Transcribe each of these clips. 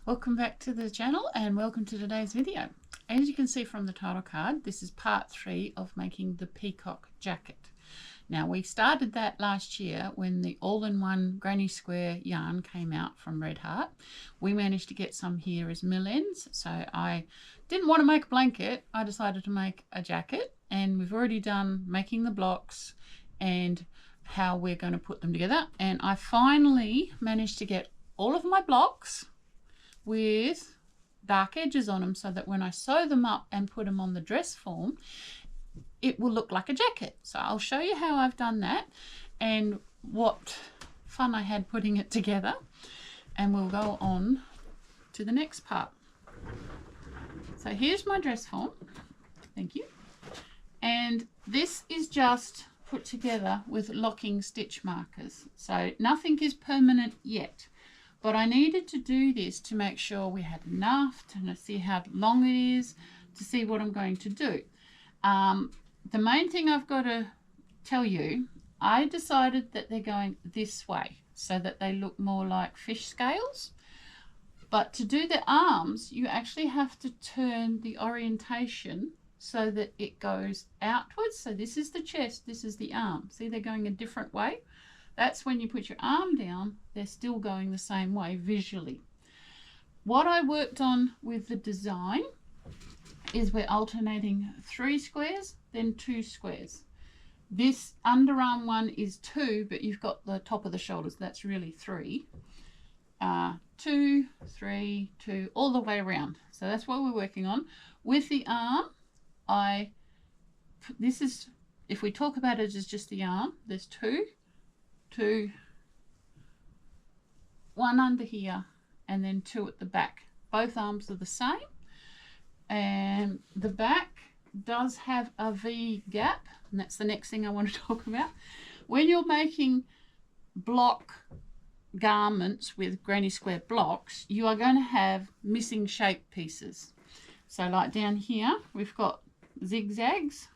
Welcome back to the channel and welcome to today's video. As you can see from the title card, this is part 3 of making the peacock jacket. Now we started that last year when the all-in-one granny square yarn came out from Red Heart. We managed to get some here as mill ends, so I didn't want to make a blanket. I decided to make a jacket, and we've already done making the blocks and how we're going to put them together, and I finally managed to get all of my blocks with dark edges on them so that when I sew them up and put them on the dress form, it will look like a jacket. So I'll show you how I've done that and what fun I had putting it together, and we'll go on to the next part. So here's my dress form. Thank you. And this is just put together with locking stitch markers, so nothing is permanent yet. But I needed to do this to make sure we had enough to see how long it is, to see what I'm going to do. The main thing I've got to tell you, I decided that they're going this way so that they look more like fish scales. But to do the arms, you actually have to turn the orientation so that it goes outwards. So this is the chest, this is the arm. See, they're going a different way. That's when you put your arm down, they're still going the same way visually. What I worked on with the design is we're alternating 3 squares, then 2 squares. This underarm one is 2, but you've got the top of the shoulders, that's really 3. 2, 3, 2, all the way around. So that's what we're working on. With the arm, this is, if we talk about it as just the arm, there's 2, 1 under here, and then 2 at the back. Both arms are the same, and the back does have a V gap, and that's the next thing I want to talk about. When you're making block garments with granny square blocks, you are going to have missing shape pieces. So like down here we've got zigzags,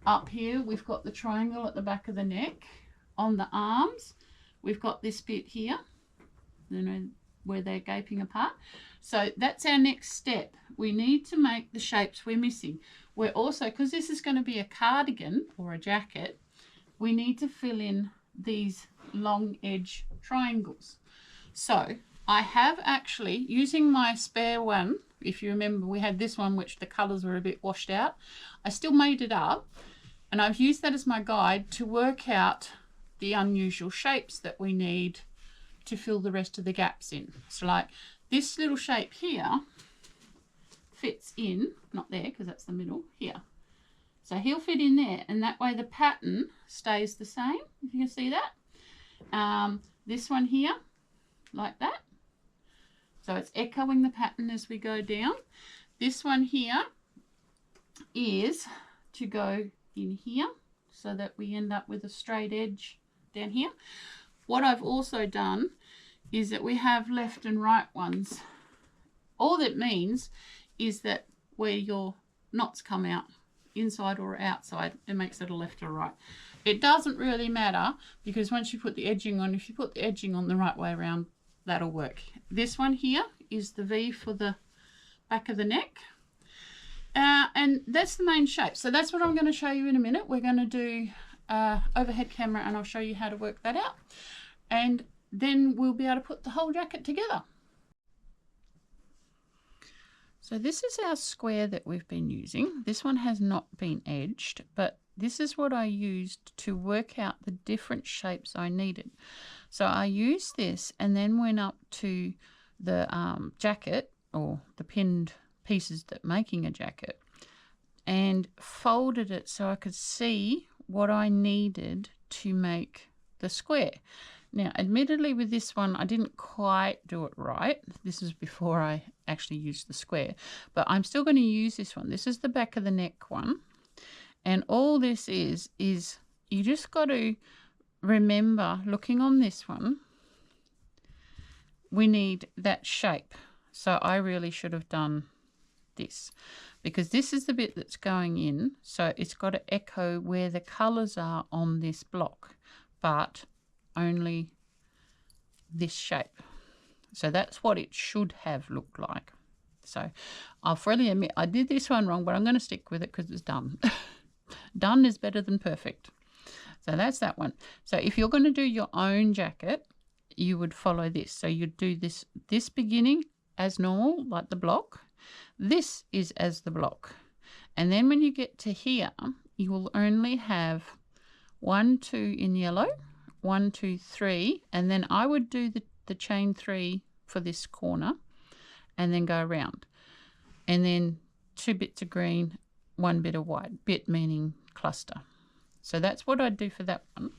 up here we've got the triangle at the back of the neck. On the arms, we've got this bit here, you know, where they're gaping apart. So that's our next step. We need to make the shapes we're missing. We're also, because this is going to be a cardigan or a jacket, we need to fill in these long edge triangles. So I have actually, using my spare one, if you remember we had this one which the colours were a bit washed out, I still made it up, and I've used that as my guide to work out the unusual shapes that we need to fill the rest of the gaps in. So like this little shape here fits in, not there because that's the middle, here. So he'll fit in there, and that way the pattern stays the same, if you can see that. This one here, like that. So it's echoing the pattern as we go down. This one here is to go in here so that we end up with a straight edge down here. What I've also done is that we have left and right ones. All that means is that where your knots come out, inside or outside, it makes it a left or right. It doesn't really matter, because once you put the edging on, if you put the edging on the right way around, that'll work. This one here is the V for the back of the neck. And that's the main shape. So that's what I'm going to show you in a minute. We're going to do overhead camera, and I'll show you how to work that out, and then we'll be able to put the whole jacket together. So this is our square that we've been using. This one has not been edged, but this is what I used to work out the different shapes I needed. So I used this and then went up to the jacket, or the pinned pieces that making a jacket, and folded it so I could see what I needed to make the square. Now admittedly with this one I didn't quite do it right. This is before I actually used the square, but I'm still going to use this one. This is the back of the neck one, and all this is you just got to remember, looking on this one, we need that shape. So I really should have done this, because this is the bit that's going in, so it's got to echo where the colours are on this block, but only this shape. So that's what it should have looked like. So I'll freely admit I did this one wrong, but I'm going to stick with it because it's done. Done is better than perfect. So that's that one. So if you're going to do your own jacket, you would follow this. So you'd do this beginning as normal, like the block. This is as the block. And then when you get to here, you will only have 1, 2 in yellow, 1, 2, 3, and then I would do the chain 3 for this corner and then go around. And then 2 bits of green, 1 bit of white, bit meaning cluster. So that's what I'd do for that one.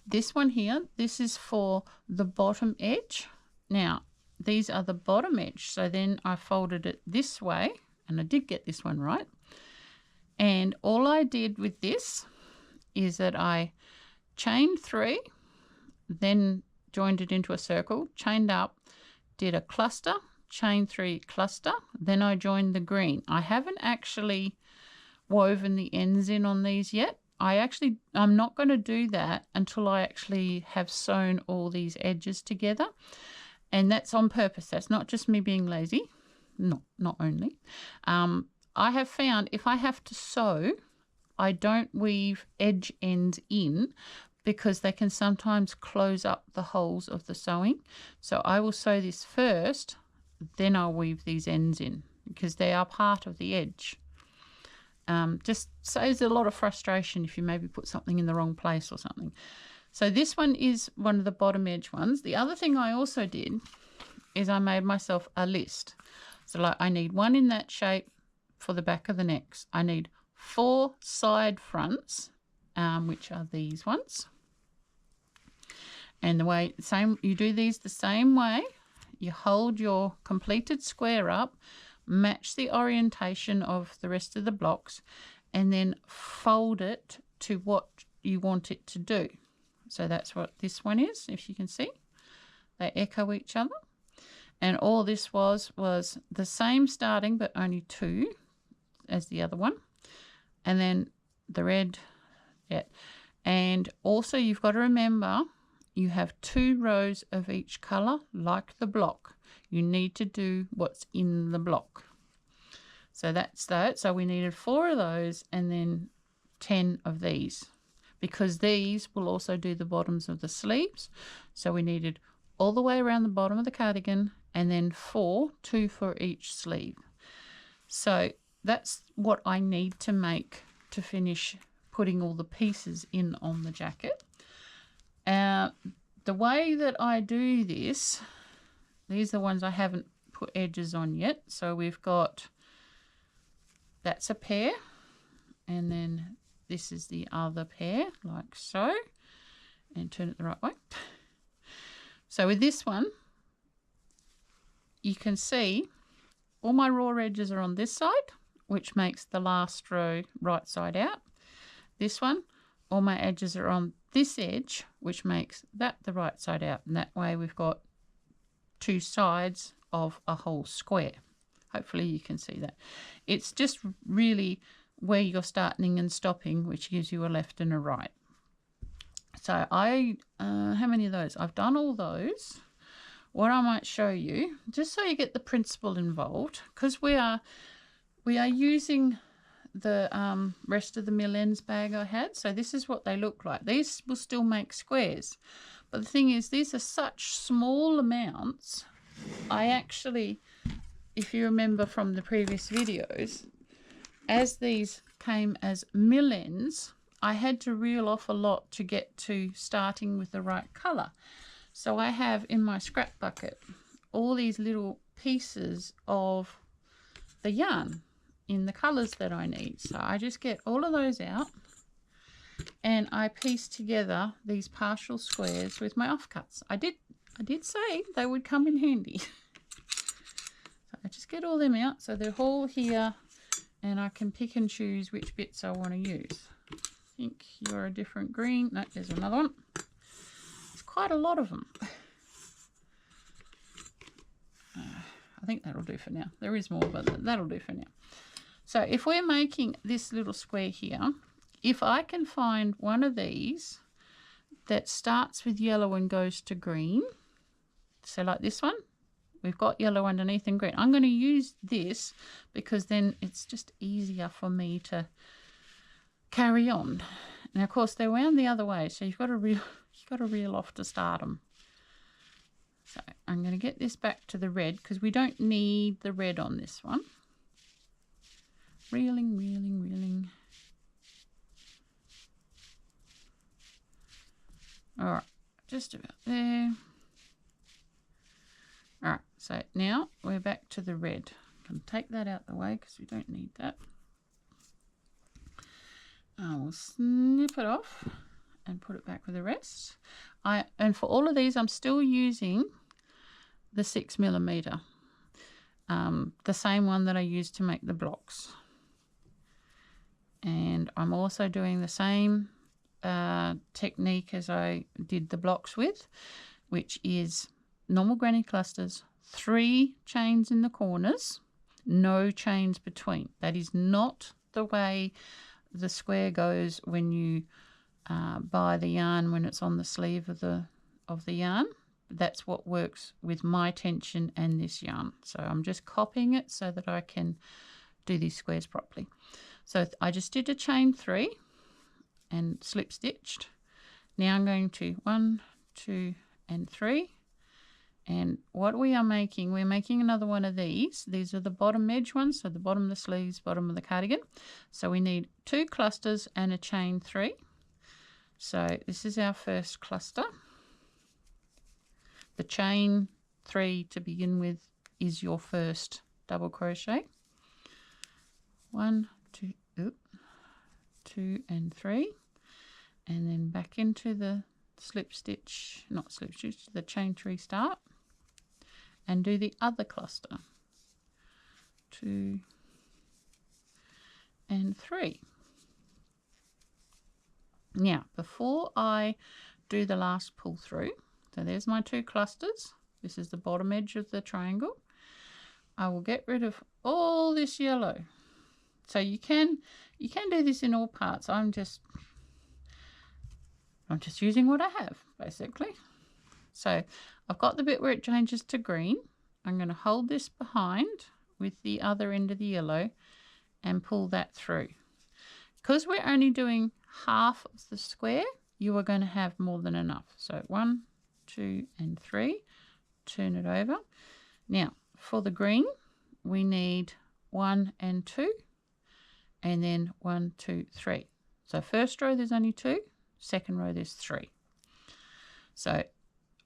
This one here, this is for the bottom edge. Now, these are the bottom edge. So then I folded it this way, and I did get this one right. And all I did with this is that I chained 3, then joined it into a circle, chained up, did a cluster, chain 3, cluster, then I joined the green. I haven't actually woven the ends in on these yet. I'm not going to do that until I actually have sewn all these edges together, and that's on purpose. That's not just me being lazy. Not only. I have found if I have to sew, I don't weave edge ends in because they can sometimes close up the holes of the sewing. So I will sew this first, then I'll weave these ends in because they are part of the edge. Just saves a lot of frustration if you maybe put something in the wrong place or something. So this one is one of the bottom edge ones. The other thing I also did is I made myself a list. So like I need 1 in that shape for the back of the neck. I need 4 side fronts, which are these ones. And you do these the same way. You hold your completed square up, match the orientation of the rest of the blocks, and then fold it to what you want it to do. So that's what this one is, if you can see. They echo each other. And all this was the same starting, but only 2 as the other one. And then the red, yeah. And also you've got to remember you have 2 rows of each colour, like the block. You need to do what's in the block. So that's that. So we needed 4 of those and then 10 of these, because these will also do the bottoms of the sleeves. So we needed all the way around the bottom of the cardigan and then 4, 2 for each sleeve. So that's what I need to make to finish putting all the pieces in on the jacket. The way that I do this, these are the ones I haven't put edges on yet. So we've got, that's a pair, and then this is the other pair, like so, and turn it the right way. So with this one, you can see all my raw edges are on this side, which makes the last row right side out. This one, all my edges are on this edge, which makes that the right side out. And that way we've got 2 sides of a whole square. Hopefully you can see that. It's just really where you're starting and stopping, which gives you a left and a right. So how many of those? I've done all those. What I might show you, just so you get the principle involved, because we are using the rest of the mill ends bag I had. So this is what they look like. These will still make squares, but the thing is, these are such small amounts. I actually, if you remember from the previous videos, as these came as mill ends, I had to reel off a lot to get to starting with the right colour. So I have in my scrap bucket all these little pieces of the yarn in the colours that I need. So I just get all of those out and I piece together these partial squares with my offcuts. I did say they would come in handy. So I just get all them out so they're all here and I can pick and choose which bits I want to use. I think you're a different green. No, there's another one. There's quite a lot of them. I think that'll do for now. There is more, but that'll do for now. So if we're making this little square here, if I can find one of these that starts with yellow and goes to green, So like this one, we've got yellow underneath and green. I'm going to use this because then it's just easier for me to carry on. And of course they're wound the other way, so you've got to reel off to start them. So I'm going to get this back to the red because we don't need the red on this one. Reeling, reeling, reeling. All right, just about there. All right, so now we're back to the red. I'm going to take that out the way because we don't need that. I will snip it off and put it back with the rest. And for all of these, I'm still using the 6mm, the same one that I used to make the blocks. And I'm also doing the same technique as I did the blocks with, which is normal granny clusters, 3 chains in the corners, no chains between. That is not the way the square goes when you buy the yarn when it's on the sleeve of the yarn. That's what works with my tension and this yarn. So I'm just copying it so that I can do these squares properly. So I just did a chain 3 and slip stitched. Now I'm going to 1, 2 and 3. And what we are making, we're making another one of these. These are the bottom edge ones, so the bottom of the sleeves, bottom of the cardigan. So we need 2 clusters and a chain 3. So this is our first cluster. The chain 3 to begin with is your first double crochet. 1, 2, 2 and 3. And then back into the slip stitch, not slip stitch, the chain 3 start. And do the other cluster, 2 and 3. Now, before I do the last pull through, so there's my 2 clusters. This is the bottom edge of the triangle. I will get rid of all this yellow. So you can do this in all parts. I'm just using what I have, basically. So I've got the bit where it changes to green. I'm going to hold this behind with the other end of the yellow and pull that through. Because we're only doing half of the square, you are going to have more than enough. So 1, 2 and 3. Turn it over. Now for the green, we need 1 and 2 and then 1, 2, 3. So first row there's only 2, second row there's 3. So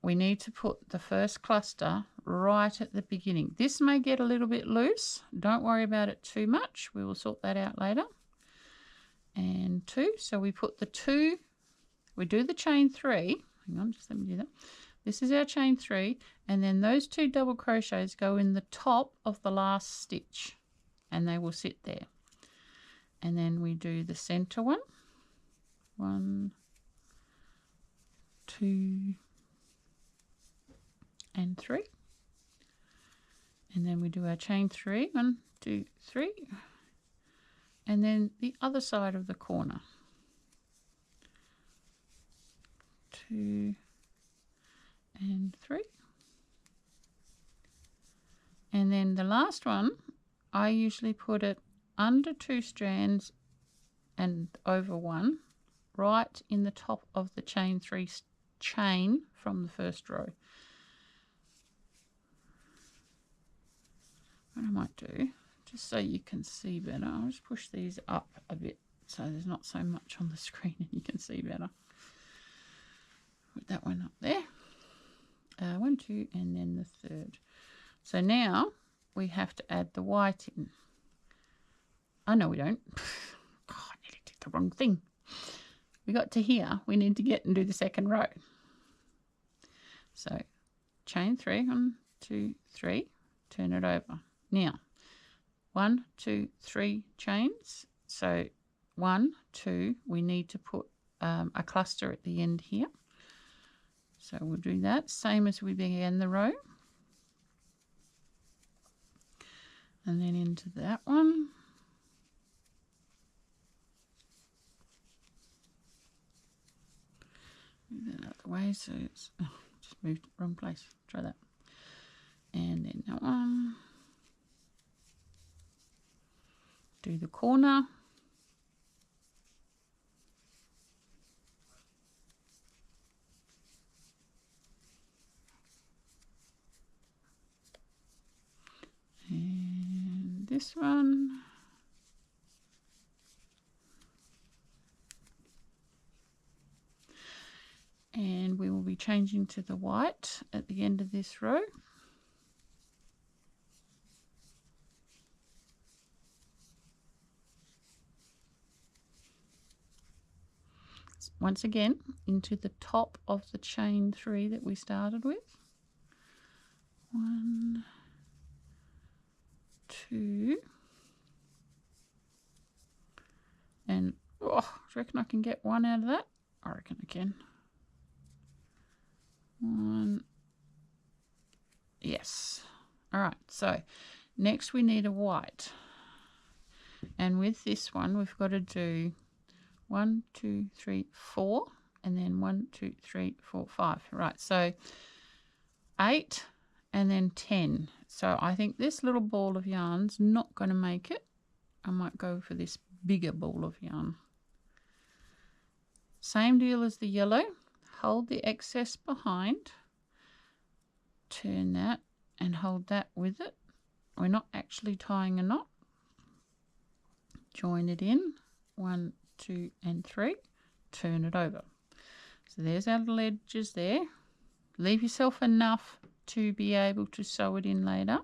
we need to put the first cluster right at the beginning. This may get a little bit loose. Don't worry about it too much. We will sort that out later. And 2. So we put the 2, we do the chain 3. Hang on, just let me do that. This is our chain 3. And then those 2 double crochets go in the top of the last stitch. And they will sit there. And then we do the center one. 1, 2 and 3, and then we do our chain 3, 1, 2, 3, and then the other side of the corner, 2 and 3, and then the last one I usually put it under 2 strands and over 1, right in the top of the chain 3 chain from the first row. What I might do, just so you can see better, I'll just push these up a bit so there's not so much on the screen and you can see better. Put that one up there. 1, 2, and then the third. So now we have to add the white in. Oh, no, we don't. God, I nearly did the wrong thing. We got to here. We need to get and do the second row. So chain 3, 1, 2, 3, turn it over. Now, 1, 2, 3 chains. So 1, 2, we need to put a cluster at the end here. So we'll do that, same as we began the row. And then into that one. Move that out of the way so it's, just moved wrong place. Try that. And then that one. Do the corner. And this one. And we will be changing to the white at the end of this row. Once again, into the top of the chain 3 that we started with. 1, 2, and oh, do you reckon I can get one out of that? I reckon I can. 1, yes. All right, so next we need a white, and with this one we've got to do 1, 2, 3, 4, and then 1, 2, 3, 4, 5. Right, so 8 and then 10. So I think this little ball of yarn's not going to make it. I might go for this bigger ball of yarn. Same deal as the yellow. Hold the excess behind, turn that and hold that with it. We're not actually tying a knot. Join it in, 1, 2 and 3, turn it over. So there's our little edges there. Leave yourself enough to be able to sew it in later.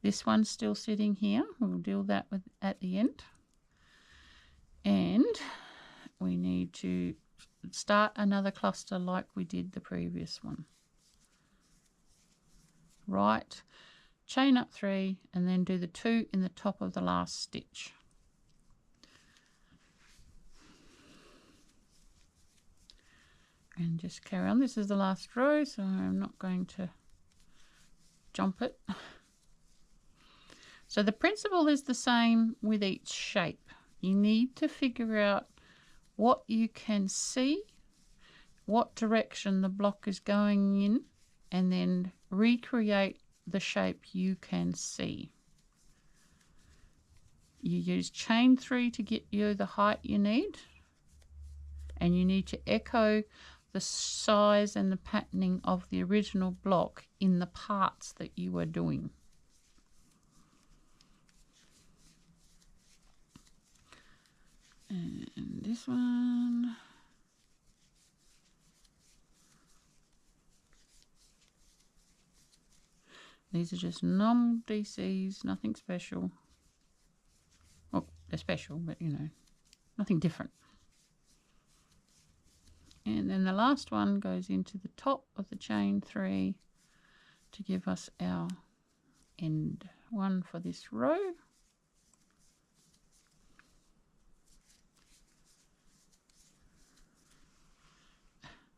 This one's still sitting here. We'll deal that with at the end. And we need to start another cluster like we did the previous one. Right, chain up 3 and then do the 2 in the top of the last stitch. And just carry on. This is the last row, so I'm not going to jump it. So the principle is the same with each shape. You need to figure out what you can see, what direction the block is going in, and then recreate the shape you can see. You use chain 3 to get you the height you need, and you need to echo the size and the patterning of the original block in the parts that you are doing. And this one. These are just normal DCs, nothing special. Well, they're special, but you know, nothing different. And then the last one goes into the top of the chain 3 to give us our end one for this row.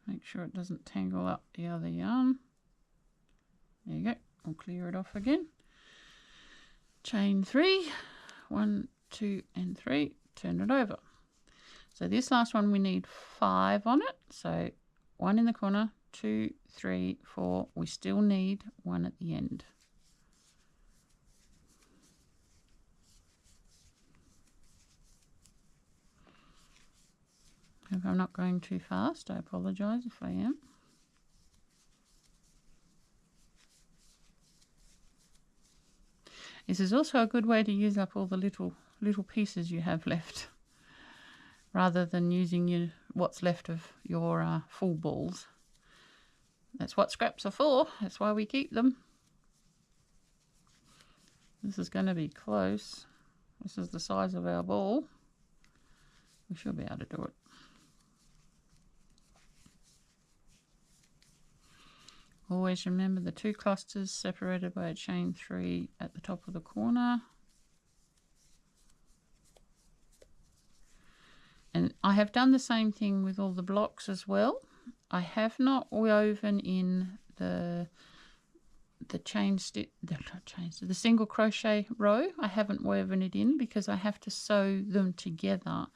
Make sure it doesn't tangle up the other yarn. There you go. I'll clear it off again. Chain 3, 1, 2 and 3, turn it over. So this last one we need 5 on it. So 1 in the corner, 2, 3, 4. We still need 1 at the end. If I'm not going too fast, I apologise if I am. This is also a good way to use up all the little pieces you have left, rather than using what's left of your full balls. That's what scraps are for. That's why we keep them. This is going to be close. This is the size of our ball. We should be able to do it. Always remember the 2 clusters separated by a chain 3 at the top of the corner. And I have done the same thing with all the blocks as well. I have not woven in the single crochet row. I haven't woven it in because I have to sew them together,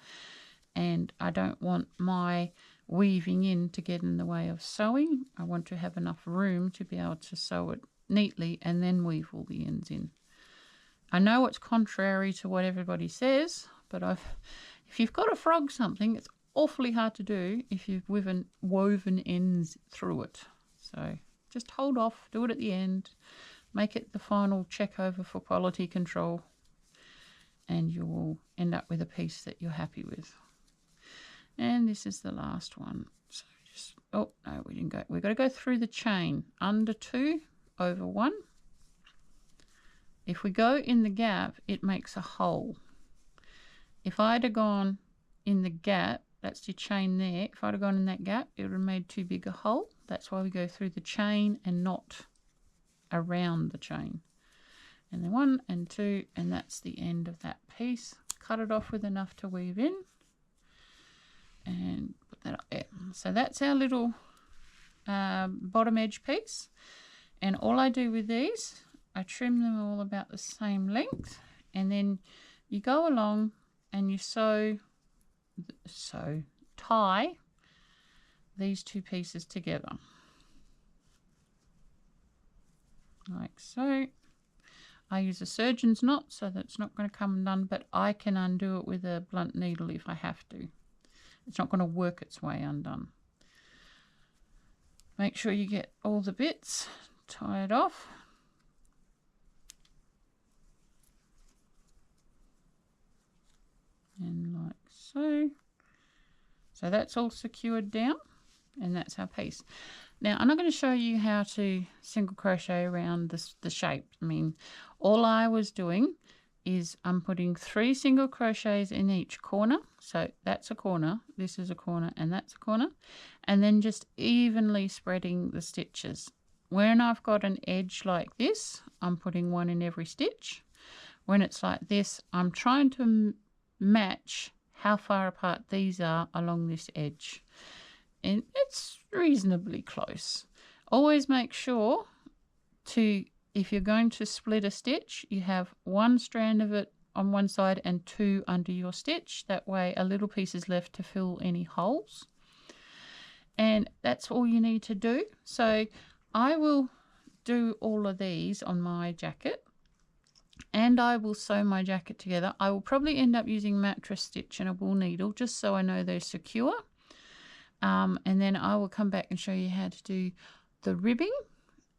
and I don't want my weaving in to get in the way of sewing. I want to have enough room to be able to sew it neatly and then weave all the ends in. I know it's contrary to what everybody says, but if you've got to frog something, it's awfully hard to do if you've woven ends through it. So just hold off, do it at the end, make it the final check over for quality control, and you will end up with a piece that you're happy with. And this is the last one. So just, oh no, we didn't go. We've got to go through the chain under 2 over 1. If we go in the gap, it makes a hole. If I'd have gone in the gap, that's your chain there. If I'd have gone in that gap, it would have made too big a hole. That's why we go through the chain and not around the chain. And then 1 and 2, and that's the end of that piece. Cut it off with enough to weave in and put that up there. So that's our little bottom edge piece. And all I do with these, I trim them all about the same length, and then you go along and you tie these two pieces together like so. I use a surgeon's knot so that it's not going to come undone, but I can undo it with a blunt needle if I have to. It's not going to work its way undone. Make sure you get all the bits, tie it off. And like so. So that's all secured down, and that's our piece. Now I'm not going to show you how to single crochet around the shape. I mean, all I was doing is I'm putting 3 single crochets in each corner. So that's a corner, this is a corner, and that's a corner. And then just evenly spreading the stitches. When I've got an edge like this, I'm putting 1 in every stitch. When it's like this, I'm trying to match how far apart these are along this edge. And it's reasonably close. Always make sure to, if you're going to split a stitch, you have 1 strand of it on one side and 2 under your stitch. That way a little piece is left to fill any holes. And that's all you need to do. So I will do all of these on my jacket, and I will sew my jacket together. I will probably end up using mattress stitch and a wool needle just so I know they're secure. And then I will come back and show you how to do the ribbing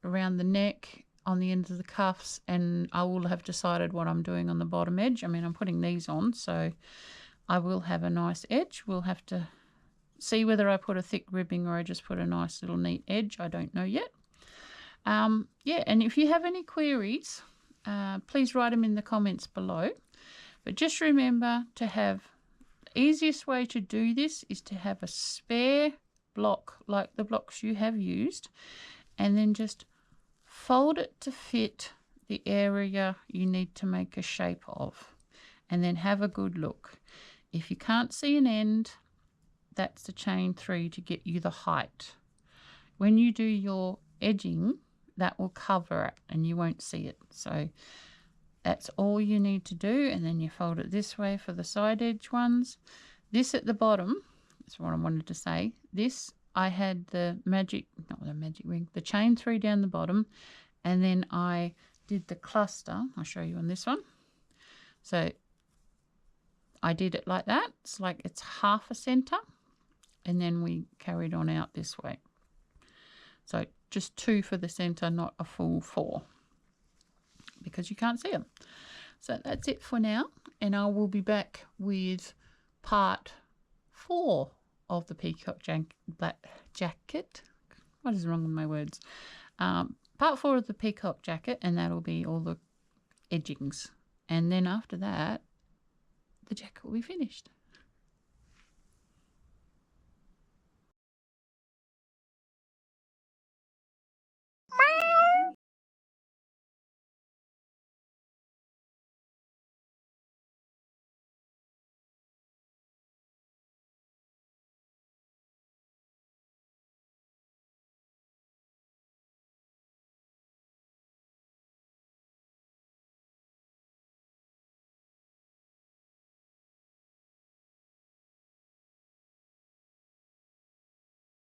around the neck, on the ends of the cuffs, and I will have decided what I'm doing on the bottom edge. I mean, I'm putting these on, so I will have a nice edge. We'll have to see whether I put a thick ribbing or I just put a nice little neat edge. I don't know yet. Yeah, and if you have any queries, please write them in the comments below. But just remember to have, the easiest way to do this is to have a spare block like the blocks you have used, and then just fold it to fit the area you need to make a shape of, and then have a good look. If you can't see an end, that's the chain 3 to get you the height. When you do your edging, that will cover it and you won't see it. So that's all you need to do, and then you fold it this way for the side edge ones. This at the bottom, that's what I wanted to say. This, I had the the chain 3 down the bottom, and then I did the cluster. I'll show you on this one. So I did it like that. It's like it's half a center, and then we carried on out this way. So just 2 for the center, not a full 4, because you can't see them. So that's it for now, and I will be back with part 4 of the Peacock Jacket. What is wrong with my words? Part 4 of the Peacock Jacket, and that'll be all the edgings. And then after that, the jacket will be finished.